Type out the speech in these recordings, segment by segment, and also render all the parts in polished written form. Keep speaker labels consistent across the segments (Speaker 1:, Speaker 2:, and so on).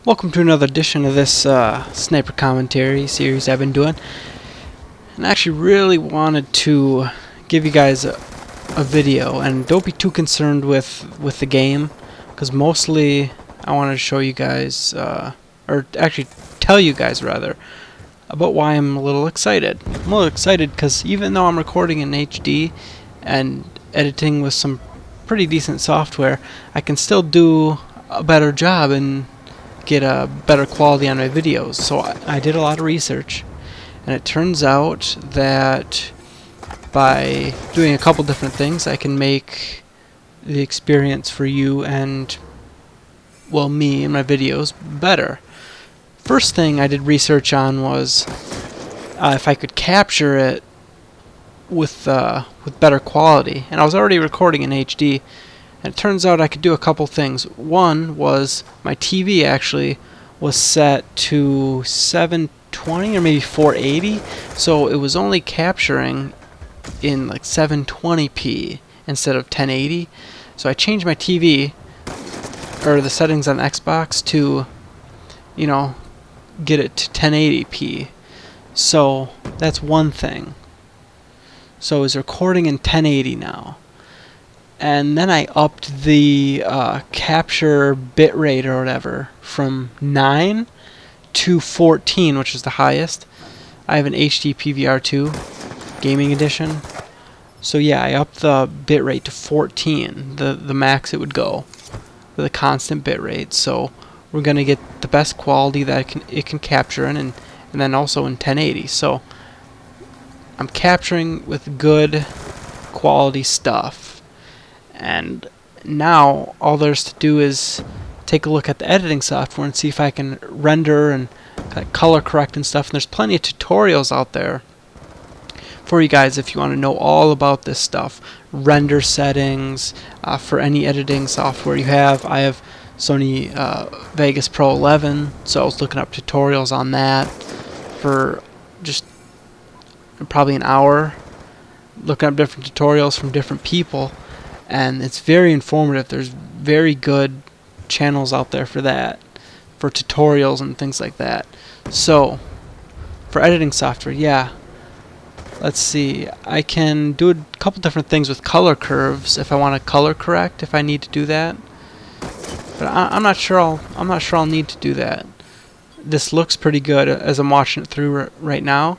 Speaker 1: Welcome to another edition of this sniper commentary series I've been doing. And I actually really wanted to give you guys a video, and don't be too concerned with the game, because mostly I wanted to show you guys, or actually tell you guys rather, about why I'm a little excited. I'm a little excited because even though I'm recording in HD and editing with some pretty decent software, I can still do a better job and get a better quality on my videos. So I did a lot of research, and it turns out that by doing a couple different things I can make the experience for you and, well, me and my videos better. First thing I did research on was if I could capture it with better quality, and I was already recording in HD. And it turns out I could do a couple things. One was my TV actually was set to 720 or maybe 480, so it was only capturing in like 720p instead of 1080. So I changed my TV, or the settings on Xbox, to, you know, get it to 1080p. So that's one thing. So it's recording in 1080 now. And then I upped the capture bitrate or whatever from 9 to 14, which is the highest. I have an HD PVR2 gaming edition. So yeah, I upped the bitrate to 14, the max it would go, with a constant bitrate. So we're going to get the best quality that it can capture in, and then also in 1080. So I'm capturing with good quality stuff. And now all there's to do is take a look at the editing software and see if I can render and color correct and stuff. And there's plenty of tutorials out there for you guys if you want to know all about this stuff. Render settings for any editing software you have. I have Sony Vegas Pro 11, so I was looking up tutorials on that for just probably an hour, looking up different tutorials from different people. And it's very informative. There's very good channels out there for that, for tutorials and things like that. So for editing software, yeah, let's see, I can do a couple different things with color curves if I want to color correct, if I need to do that. But I'm not sure I'll need to do that. This looks pretty good as I'm watching it through right now.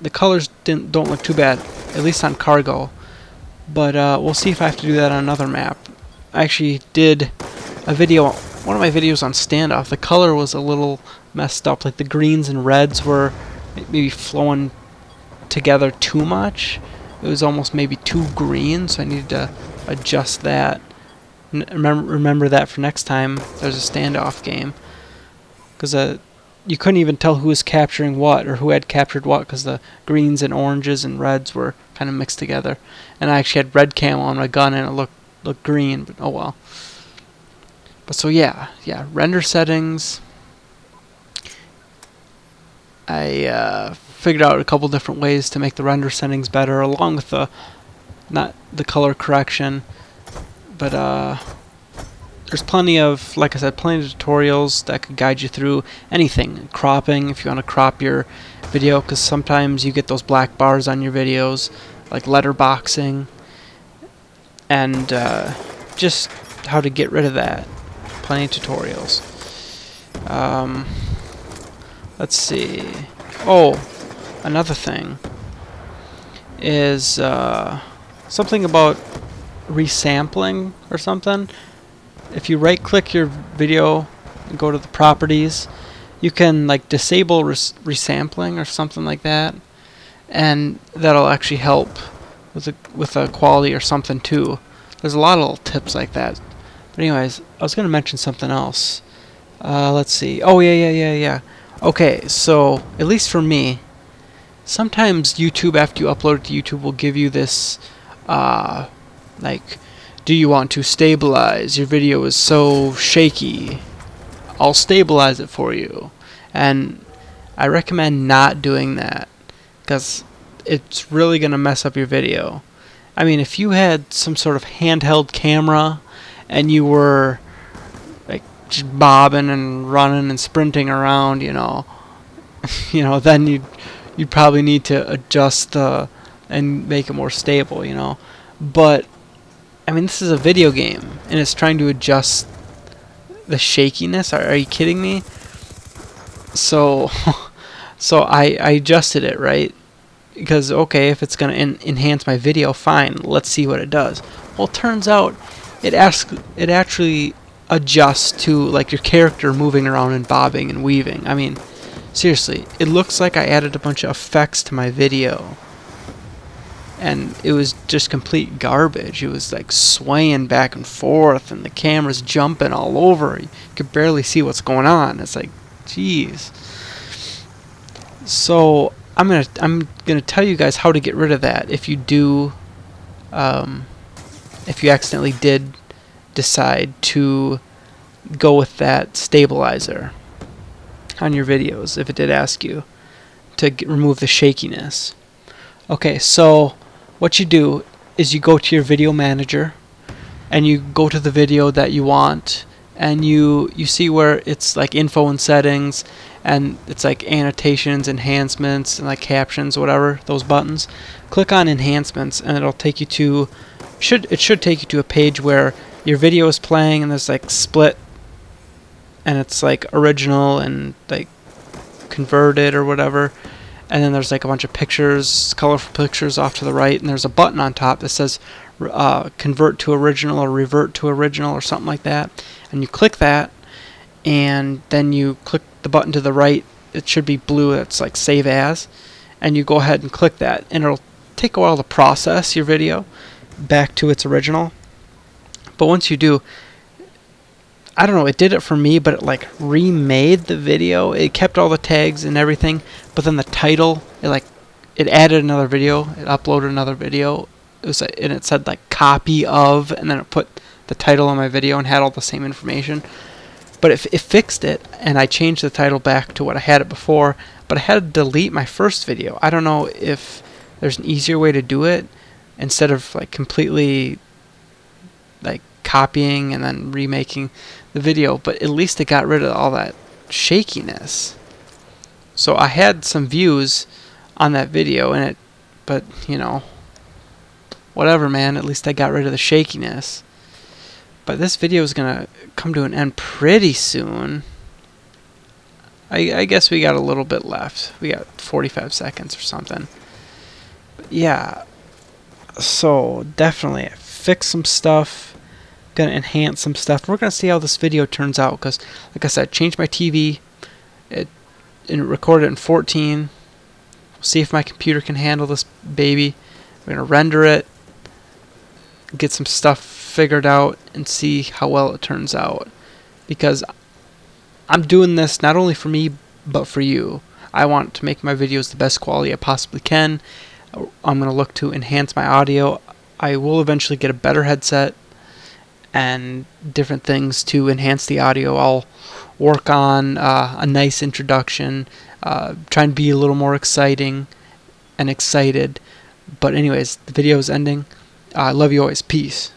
Speaker 1: The colors don't look too bad, at least on cargo. But we'll see if I have to do that on another map. I actually did a video, one of my videos on standoff. The color was a little messed up, like the greens and reds were maybe flowing together too much. It was almost maybe too green, so I needed to adjust that. Remember that for next time there's a standoff game, because you couldn't even tell who was capturing what or who had captured what, because the greens and oranges and reds were kind of mixed together. And I actually had red camo on my gun and it looked green, but oh well. But so yeah, render settings. I figured out a couple different ways to make the render settings better, along with not the color correction. But there's plenty of, like I said, plenty of tutorials that could guide you through anything. Cropping, if you want to crop your video, because sometimes you get those black bars on your videos, like letterboxing, and just how to get rid of that. Plenty of tutorials. Let's see. Oh, another thing is something about resampling or something. If you right-click your video and go to the properties, you can like disable resampling or something like that, and that'll actually help with the quality or something too. There's a lot of little tips like that. But anyways, I was going to mention something else. Let's see. Oh yeah. Okay, so at least for me, sometimes YouTube, after you upload it to YouTube, will give you this like, do you want to stabilize? Your video is so shaky. I'll stabilize it for you. And I recommend not doing that, because it's really going to mess up your video. I mean, if you had some sort of handheld camera and you were like just bobbing and running and sprinting around, then you'd probably need to adjust and make it more stable. But I mean, this is a video game, and it's trying to adjust the shakiness. Are you kidding me? So, so I adjusted it, right? Because, okay, if it's going to enhance my video, fine, let's see what it does. Well, it turns out it actually adjusts to, like, your character moving around and bobbing and weaving. I mean, seriously, it looks like I added a bunch of effects to my video, and it was just complete garbage. It was like swaying back and forth, and the camera's jumping all over. You could barely see what's going on. It's like, jeez. So I'm gonna tell you guys how to get rid of that if you do, if you accidentally did decide to go with that stabilizer on your videos, if it did ask you to remove the shakiness. Okay, so what you do is you go to your video manager and you go to the video that you want, and you see where it's like info and settings, and it's like annotations, enhancements, and like captions, whatever, those buttons. Click on enhancements and it'll take you to it should take you to a page where your video is playing, and there's like split, and it's like original and like converted or whatever, and then there's like a bunch of pictures, colorful pictures off to the right, and there's a button on top that says convert to original or revert to original or something like that, and you click that, and then you click the button to the right. It should be blue, that's like save as, and you go ahead and click that, and it'll take a while to process your video back to its original. But once you do, I don't know, it did it for me, but it like remade the video. It kept all the tags and everything, but then the title, it added another video, it uploaded another video. And it said like copy of, and then it put the title on my video and had all the same information. But it fixed it, and I changed the title back to what I had it before, but I had to delete my first video. I don't know if there's an easier way to do it instead of like completely like copying and then remaking the video, but at least it got rid of all that shakiness. So I had some views on that video in it, but whatever, man, at least I got rid of the shakiness. But this video is gonna come to an end pretty soon. I guess we got a little bit left. We got 45 seconds or something. But yeah, so definitely fix some stuff, gonna enhance some stuff. We're gonna see how this video turns out, because like I said, changed my TV, and recorded it in 14. We'll see if my computer can handle this baby. We're gonna render it, get some stuff figured out, and see how well it turns out, because I'm doing this not only for me but for you. I want to make my videos the best quality I possibly can. I'm going to look to enhance my audio. I will eventually get a better headset and different things to enhance the audio. I'll work on a nice introduction, try and be a little more exciting and excited. But anyways, the video is ending. I love you always. Peace.